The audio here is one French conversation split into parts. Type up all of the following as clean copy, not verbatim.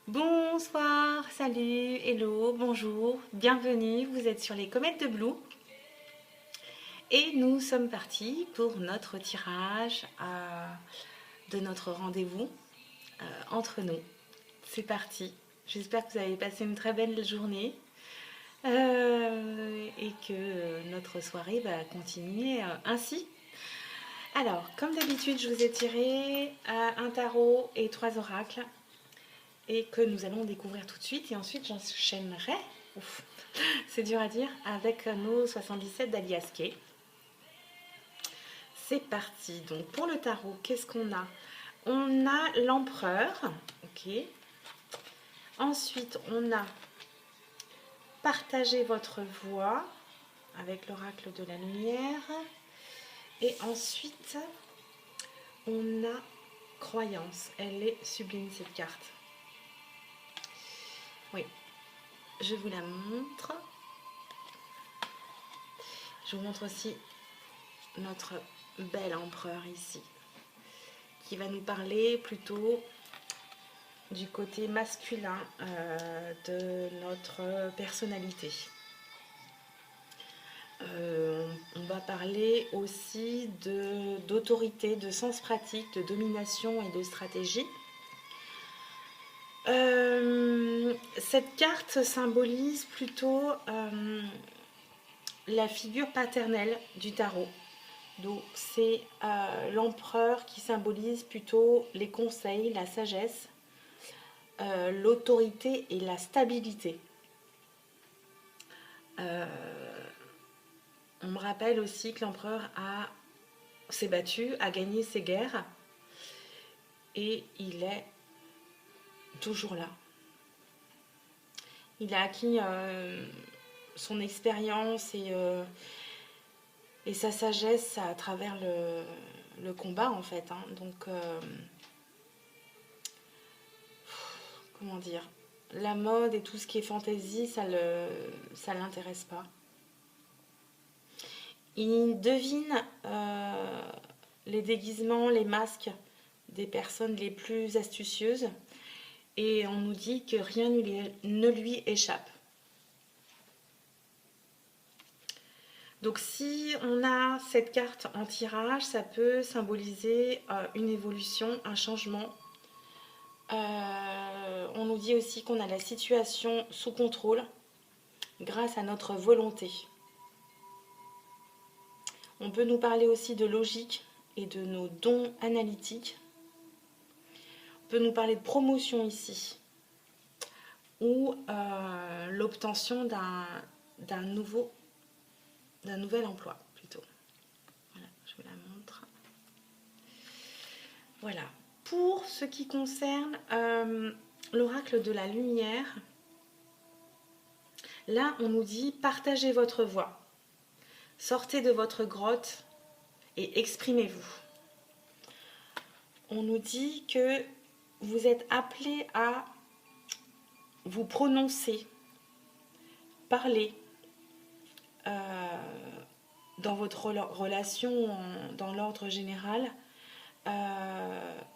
Bonsoir, salut, hello, bonjour, bienvenue, vous êtes sur les comètes de Blue et nous sommes partis pour notre tirage de notre rendez-vous entre nous. C'est parti, j'espère que vous avez passé une très belle journée et que notre soirée va continuer ainsi. Alors, comme d'habitude, je vous ai tiré un tarot et 3 oracles. Et que nous allons découvrir tout de suite. Et ensuite, j'enchaînerai, c'est dur à dire, avec nos 77 d'Alias Kay. C'est parti. Donc, pour le tarot, qu'est-ce qu'on a? On a l'empereur. Ok. Ensuite, on a partagé votre voix avec l'oracle de la lumière. Et ensuite, on a croyance. Elle est sublime, cette carte. Oui, je vous la montre. Je vous montre aussi notre bel empereur ici, qui va nous parler plutôt du côté masculin de notre personnalité. On va parler aussi d'autorité, de sens pratique, de domination et de stratégie. Cette carte symbolise plutôt la figure paternelle du tarot. Donc c'est l'empereur qui symbolise plutôt les conseils, la sagesse, l'autorité et la stabilité. On me rappelle aussi que l'empereur s'est battu, a gagné ses guerres et il est toujours là. Il a acquis son expérience et sa sagesse à travers le combat en fait. Donc, comment dire, la mode et tout ce qui est fantaisie, ça l'intéresse pas. Il devine les déguisements, les masques des personnes les plus astucieuses et on nous dit que rien ne lui échappe. Donc si on a cette carte en tirage, ça peut symboliser une évolution, un changement. On nous dit aussi qu'on a la situation sous contrôle grâce à notre volonté. On peut nous parler aussi de logique et de nos dons analytiques. On peut nous parler de promotion ici ou l'obtention d'un nouvel emploi plutôt. Voilà, je vous la montre. Voilà. Pour ce qui concerne l'oracle de la lumière, là on nous dit partagez votre voix, sortez de votre grotte et exprimez-vous. On nous dit que vous êtes appelé à vous prononcer, parler dans votre relation dans l'ordre général,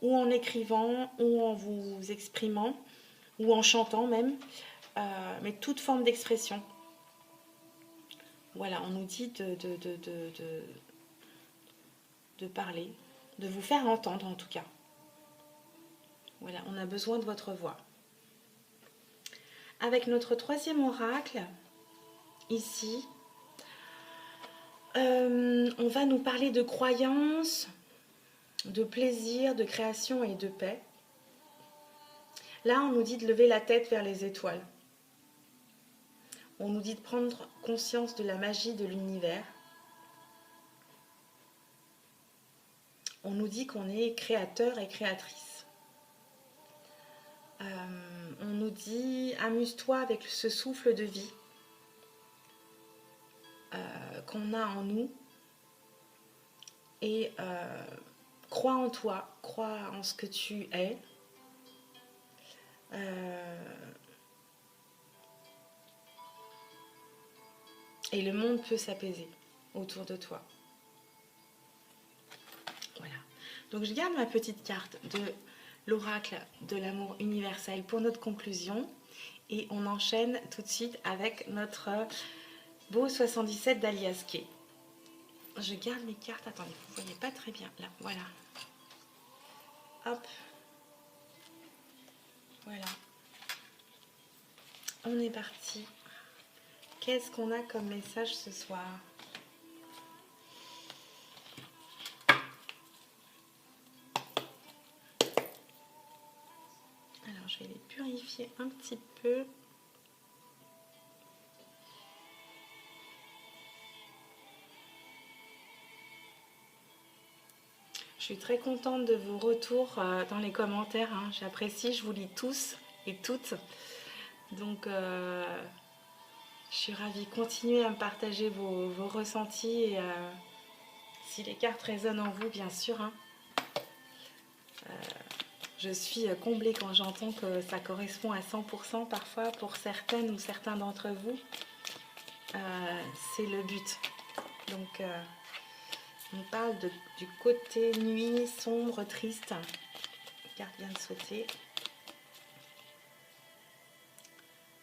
ou en écrivant, ou en vous exprimant, ou en chantant même, mais toute forme d'expression. Voilà, on nous dit de parler, de vous faire entendre en tout cas. Voilà, on a besoin de votre voix. Avec notre troisième oracle, ici, on va nous parler de croyance, de plaisir, de création et de paix. Là, on nous dit de lever la tête vers les étoiles. On nous dit de prendre conscience de la magie de l'univers. On nous dit qu'on est créateur et créatrice. On nous dit amuse-toi avec ce souffle de vie qu'on a en nous et crois en toi, crois en ce que tu es. Et le monde peut s'apaiser autour de toi. Voilà. Donc je garde ma petite carte de l'oracle de l'amour universel pour notre conclusion. Et on enchaîne tout de suite avec notre beau 77 d'Alias Kay. Je garde mes cartes, attendez, vous ne voyez pas très bien, là, voilà. Hop. Voilà. On est parti. Qu'est-ce qu'on a comme message ce soir? Alors, je vais les purifier un petit peu. Je suis très contente de vos retours dans les commentaires. Hein. J'apprécie, je vous lis tous et toutes. Donc, je suis ravie. Continuez à me partager vos ressentis. Et, si les cartes résonnent en vous, bien sûr. Hein. Je suis comblée quand j'entends que ça correspond à 100% parfois pour certaines ou certains d'entre vous. C'est le but. Donc, on parle du côté nuit, sombre, triste. La carte vient de sauter.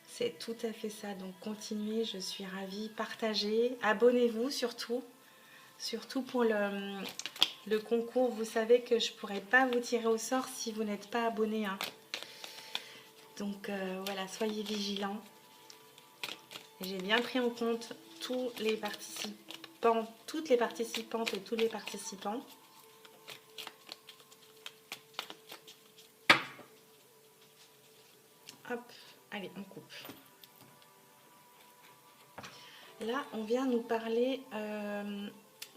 C'est tout à fait ça. Donc, continuez, je suis ravie. Partagez, abonnez-vous surtout. Surtout pour le concours. Vous savez que je ne pourrais pas vous tirer au sort si vous n'êtes pas abonné. Hein. Donc, voilà, soyez vigilants. J'ai bien pris en compte tous les participants, toutes les participantes et tous les participants. Hop, allez, on coupe. Là, on vient nous parler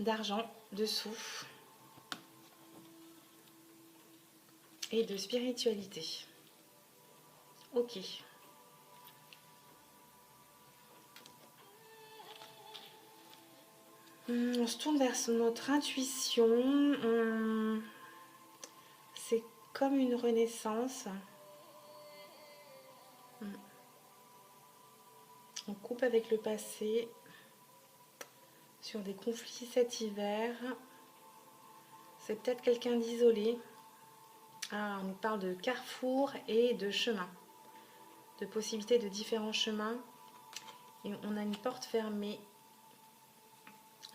d'argent, de sous et de spiritualité. Ok. On se tourne vers notre intuition. C'est comme une renaissance. On coupe avec le passé sur des conflits cet hiver. C'est peut-être quelqu'un d'isolé. Ah, on nous parle de carrefour et de chemin, de possibilités de différents chemins. Et on a une porte fermée,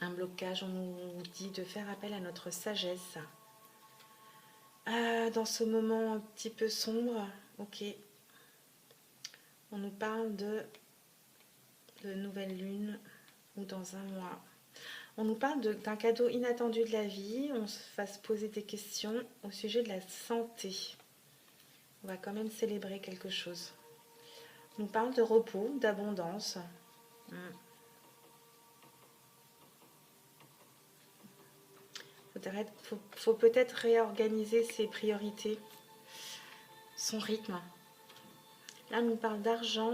un blocage. On nous dit de faire appel à notre sagesse. Dans ce moment un petit peu sombre, ok. On nous parle de nouvelle lune ou dans un mois. On nous parle d'un cadeau inattendu de la vie. On va se poser des questions au sujet de la santé. On va quand même célébrer quelque chose. On nous parle de repos, d'abondance. Faut peut-être réorganiser ses priorités, son rythme. Là, on nous parle d'argent,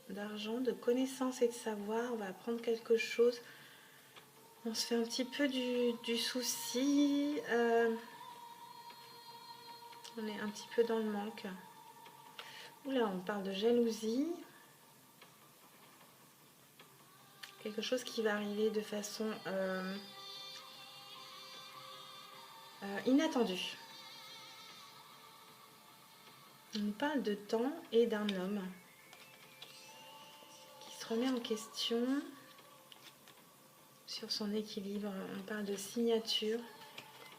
de connaissances et de savoir. On va apprendre quelque chose. On se fait un petit peu du souci. On est un petit peu dans le manque. Oula, on parle de jalousie. Quelque chose qui va arriver de façon inattendue. On nous parle de temps et d'un homme qui se remet en question sur son équilibre. On parle de signature,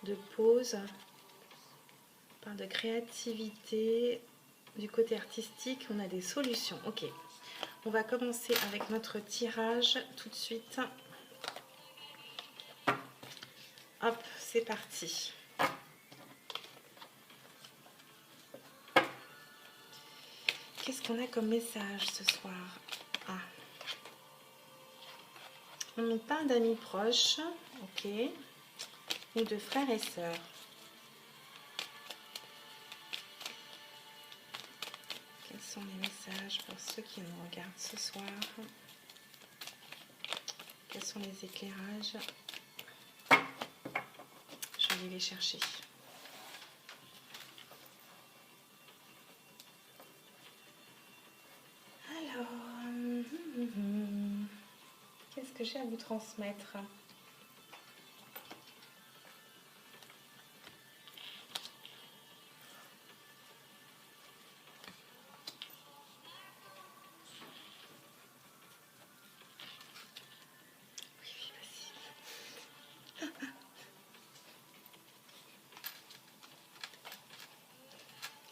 de pause, on parle de créativité, du côté artistique. On a des solutions. Ok, on va commencer avec notre tirage tout de suite. Hop, c'est parti. Qu'est-ce qu'on a comme message ce soir? Ah. On nous parle d'amis proches, ok, ou de frères et sœurs. Quels sont les messages pour ceux qui nous regardent ce soir? Quels sont les éclairages? Je vais les chercher. Alors, qu'est-ce que j'ai à vous transmettre?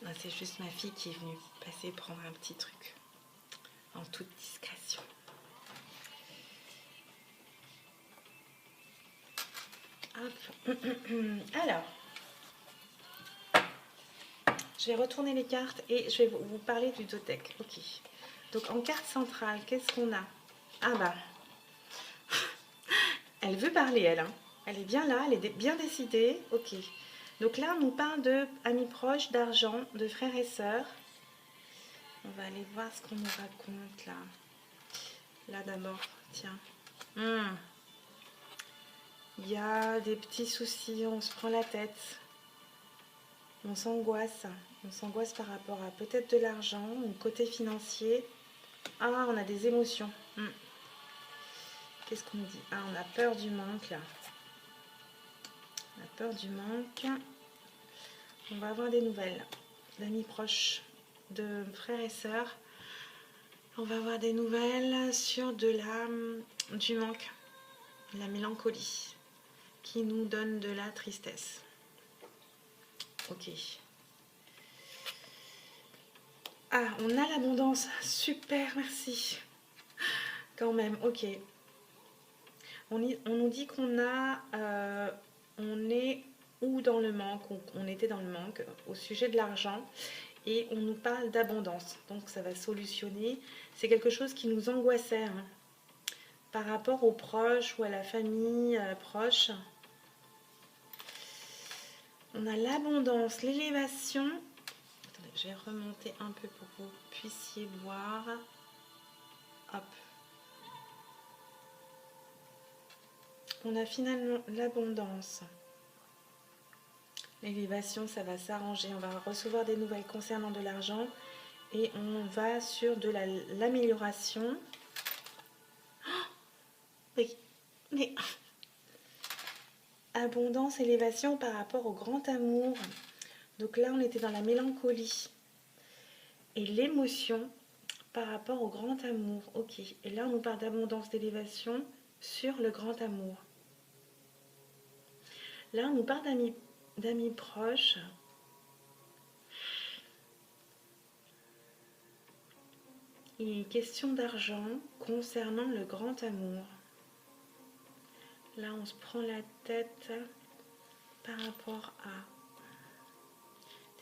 Ah, c'est juste ma fille qui est venue passer prendre un petit truc en toute discrétion. Hop. Alors, je vais retourner les cartes et je vais vous parler du dodeck. Ok. Donc en carte centrale, qu'est-ce qu'on a? Ah bah, elle veut parler, elle. Hein. Elle est bien là, elle est bien décidée. Ok. Donc là, on nous parle de amis proches, d'argent, de frères et sœurs. On va aller voir ce qu'on nous raconte là. Là d'abord, tiens. Il y a des petits soucis, on se prend la tête. On s'angoisse par rapport à peut-être de l'argent, ou côté financier. Ah, on a des émotions. Qu'est-ce qu'on dit? Ah, on a peur du manque là. On a peur du manque. On va avoir des nouvelles d'amis proches, de frères et sœurs. On va avoir des nouvelles sur du manque, de la mélancolie, qui nous donne de la tristesse. Ok. Ah, on a l'abondance. Super, merci. Quand même, ok. On nous dit qu'on on est ou dans le manque, on était dans le manque au sujet de l'argent et on nous parle d'abondance. Donc ça va solutionner. C'est quelque chose qui nous angoissait hein, par rapport aux proches ou à la famille proche. On a l'abondance, l'élévation. Attendez, je vais remonter un peu pour que vous puissiez voir. Hop. On a finalement l'abondance. L'élévation, ça va s'arranger. On va recevoir des nouvelles concernant de l'argent et on va sur de l'amélioration. Mais abondance, élévation par rapport au grand amour. Donc là, on était dans la mélancolie et l'émotion par rapport au grand amour. Ok. Et là, on nous parle d'abondance, d'élévation sur le grand amour. Là, on nous parle d'amis proches. Et question d'argent concernant le grand amour. Là, on se prend la tête par rapport à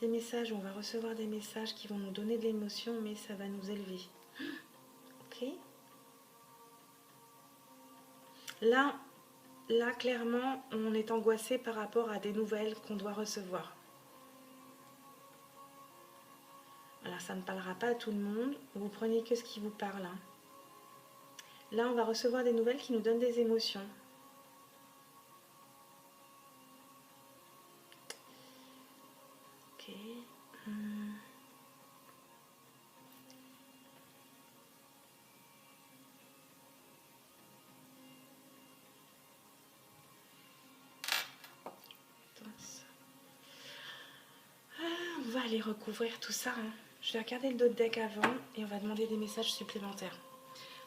des messages. On va recevoir des messages qui vont nous donner de l'émotion, mais ça va nous élever. Ok. Là, clairement, on est angoissé par rapport à des nouvelles qu'on doit recevoir. Alors, ça ne parlera pas à tout le monde. Vous prenez que ce qui vous parle. Hein. Là, on va recevoir des nouvelles qui nous donnent des émotions. Ok. On va aller recouvrir tout ça. Hein. Je vais regarder le dos de deck avant et on va demander des messages supplémentaires.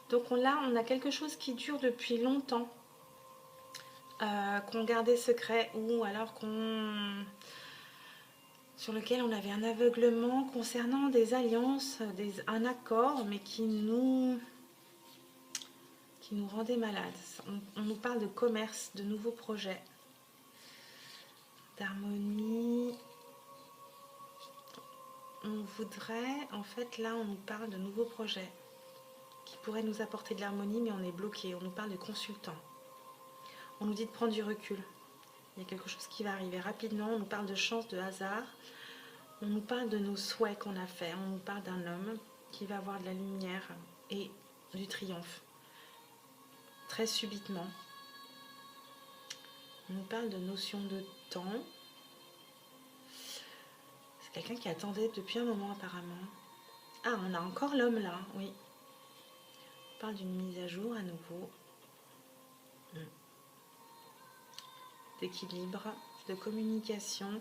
Donc là, on a quelque chose qui dure depuis longtemps, qu'on gardait secret ou alors sur lequel on avait un aveuglement concernant des alliances, un accord, mais qui nous rendait malades. On nous parle de commerce, de nouveaux projets, d'harmonie. On voudrait, en fait, là, on nous parle de nouveaux projets qui pourraient nous apporter de l'harmonie, mais on est bloqué. On nous parle de consultants. On nous dit de prendre du recul. Il y a quelque chose qui va arriver rapidement. On nous parle de chance, de hasard. On nous parle de nos souhaits qu'on a fait. On nous parle d'un homme qui va avoir de la lumière et du triomphe. Très subitement. On nous parle de notion de temps. C'est quelqu'un qui attendait depuis un moment apparemment. Ah, on a encore l'homme là, oui. On parle d'une mise à jour à nouveau. D'équilibre, de communication.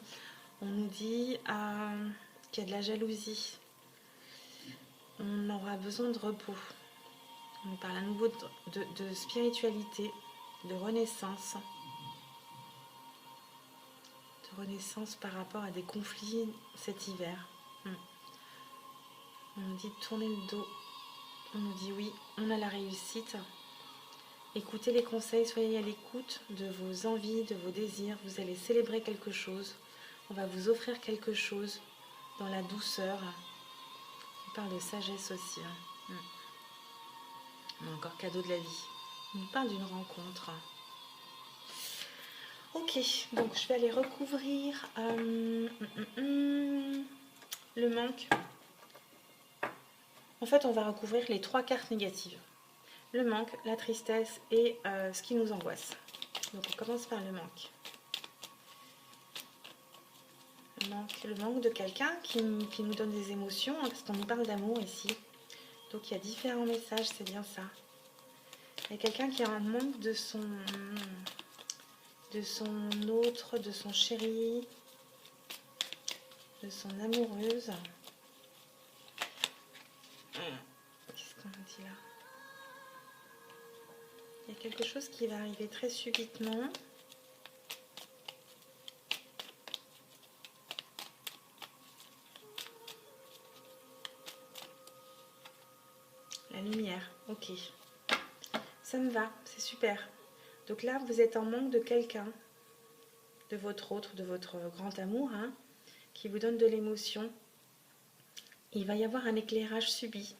On nous dit qu'il y a de la jalousie. On aura besoin de repos. On nous parle à nouveau de spiritualité, de renaissance. De renaissance par rapport à des conflits cet hiver. On nous dit de tourner le dos. On nous dit oui, on a la réussite. Écoutez les conseils, soyez à l'écoute de vos envies, de vos désirs. Vous allez célébrer quelque chose. On va vous offrir quelque chose dans la douceur. On parle de sagesse aussi. On a encore cadeau de la vie. On parle d'une rencontre. Ok, donc je vais aller recouvrir le manque. En fait, on va recouvrir les 3 cartes négatives. Le manque, la tristesse et ce qui nous angoisse. Donc on commence par le manque. Le manque de quelqu'un qui nous donne des émotions, parce qu'on nous parle d'amour ici. Donc il y a différents messages, c'est bien ça. Il y a quelqu'un qui a un manque de son autre, de son chéri, de son amoureuse. Qu'est-ce qu'on dit là? Il y a quelque chose qui va arriver très subitement. La lumière, ok. Ça me va, c'est super. Donc là, vous êtes en manque de quelqu'un, de votre autre, de votre grand amour, hein, qui vous donne de l'émotion. Il va y avoir un éclairage subi.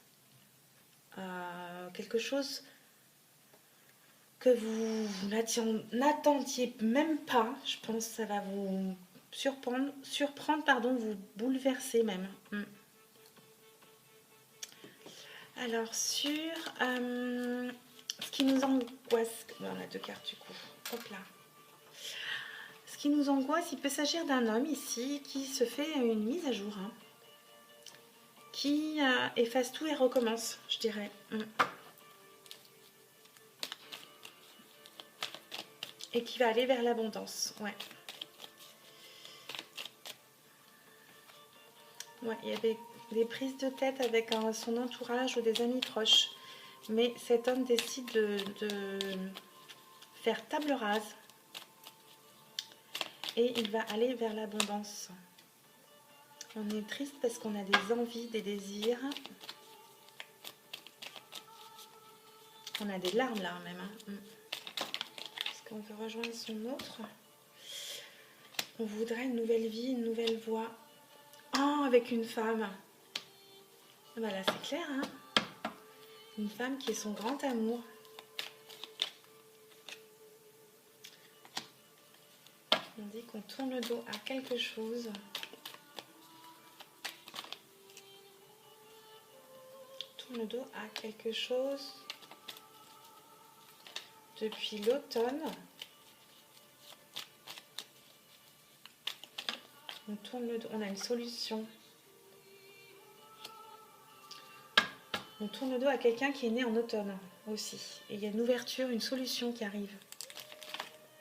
Quelque chose que vous n'attendiez même pas. Je pense que ça va vous surprendre, pardon, vous bouleverser même. Alors sur ce qui nous angoisse, on a 2 cartes du coup, hop là. Ce qui nous angoisse, il peut s'agir d'un homme ici qui se fait une mise à jour, hein, qui efface tout et recommence, je dirais. Et qui va aller vers l'abondance, ouais. Ouais, il y avait des prises de tête avec son entourage ou des amis proches. Mais cet homme décide de faire table rase. Et il va aller vers l'abondance. On est triste parce qu'on a des envies, des désirs. On a des larmes là même. Hein. Est-ce qu'on veut rejoindre son autre? On voudrait une nouvelle vie, une nouvelle voie. Oh, avec une femme. Bah là c'est clair, hein. Une femme qui est son grand amour. On dit qu'on tourne le dos à quelque chose. Tourne le dos à quelque chose depuis l'automne. On tourne le dos, on a une solution. On tourne le dos à quelqu'un qui est né en automne aussi. Et il y a une ouverture, une solution qui arrive.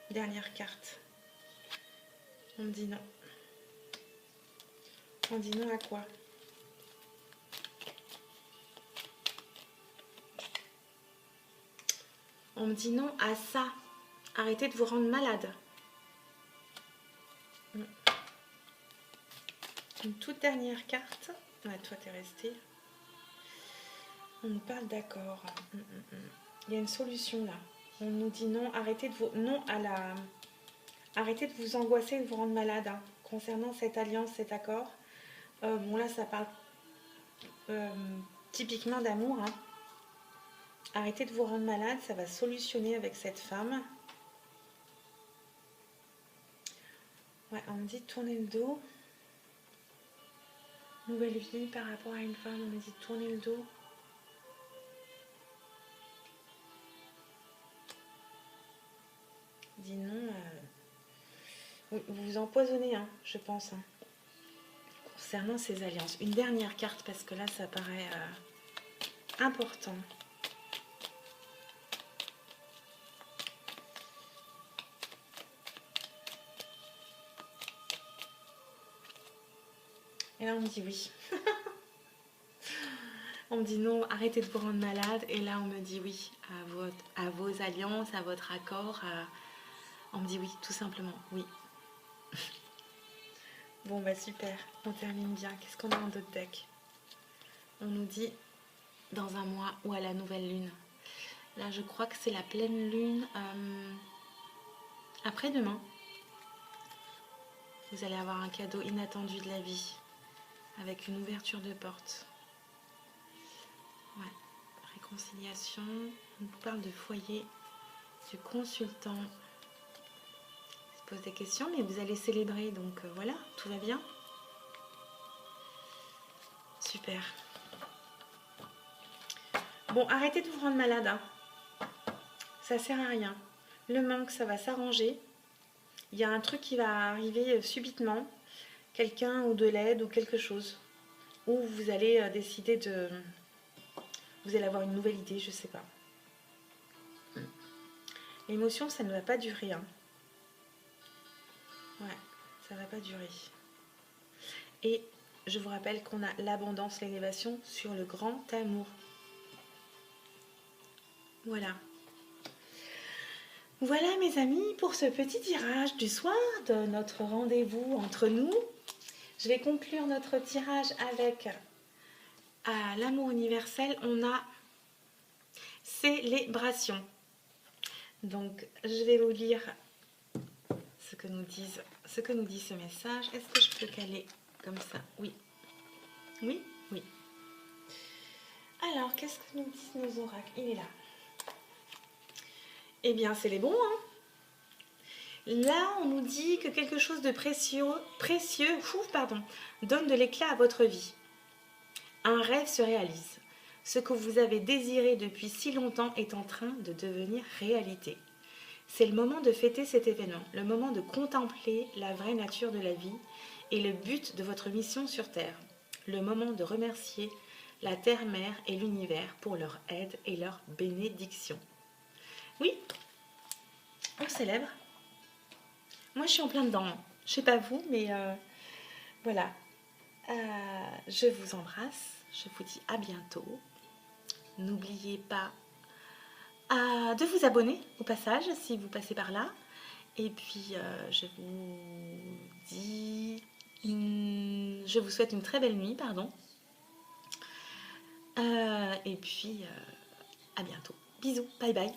Dernière carte. On me dit non. On dit non à quoi? On me dit non à ça. Arrêtez de vous rendre malade. Une toute dernière carte. Ouais, toi, t'es resté. On nous parle d'accord. Il y a une solution là. On nous dit non. Arrêtez de vous... Non à la... Arrêtez de vous angoisser et de vous rendre malade. Hein, concernant cette alliance, cet accord. Bon, là, ça parle typiquement d'amour. Hein. Arrêtez de vous rendre malade. Ça va solutionner avec cette femme. Ouais, on me dit de tourner le dos. Nouvelle vie par rapport à une femme. On me dit de tourner le dos. Dis non. Vous vous empoisonnez, hein, je pense. Hein. Concernant ces alliances. Une dernière carte parce que là, ça paraît important. Et là, on me dit oui. On me dit non, arrêtez de vous rendre malade. Et là, on me dit oui à vos alliances, à votre accord. On me dit oui, tout simplement, oui. Bon bah super, on termine bien. Qu'est-ce qu'on a en d'autres deck? On nous dit dans un mois ou à la nouvelle lune. Là je crois que c'est la pleine lune après-demain. Vous allez avoir un cadeau inattendu de la vie avec une ouverture de porte. Ouais, réconciliation. On vous parle de foyer, du consultant. Il se pose des questions, mais vous allez célébrer, donc voilà, tout va bien. Super. Bon, arrêtez de vous rendre malade, hein. Ça sert à rien. Le manque, ça va s'arranger. Il y a un truc qui va arriver subitement, quelqu'un ou de l'aide ou quelque chose, ou vous allez décider de... Vous allez avoir une nouvelle idée, je sais pas. L'émotion, ça ne va pas durer, hein. Ouais, ça va pas durer. Et je vous rappelle qu'on a l'abondance, l'élévation sur le grand amour. Voilà. Voilà mes amis pour ce petit tirage du soir de notre rendez-vous entre nous. Je vais conclure notre tirage avec à l'amour universel, on a célébration. Donc je vais vous lire ce que nous dit ce message. Est-ce que je peux caler comme ça? Oui. Oui, oui. Alors, qu'est-ce que nous disent nos oracles? Il est là. Eh bien, c'est les bons, hein. Là, on nous dit que quelque chose de précieux, donne de l'éclat à votre vie. Un rêve se réalise. Ce que vous avez désiré depuis si longtemps est en train de devenir réalité. C'est le moment de fêter cet événement, le moment de contempler la vraie nature de la vie et le but de votre mission sur Terre. Le moment de remercier la Terre-Mère et l'univers pour leur aide et leur bénédiction. Oui, on célèbre. Moi, je suis en plein dedans. Je sais pas vous, mais voilà. Je vous embrasse. Je vous dis à bientôt. N'oubliez pas de vous abonner au passage si vous passez par là. Et puis, je vous souhaite une très belle nuit, pardon. Et puis, à bientôt. Bisous, bye bye.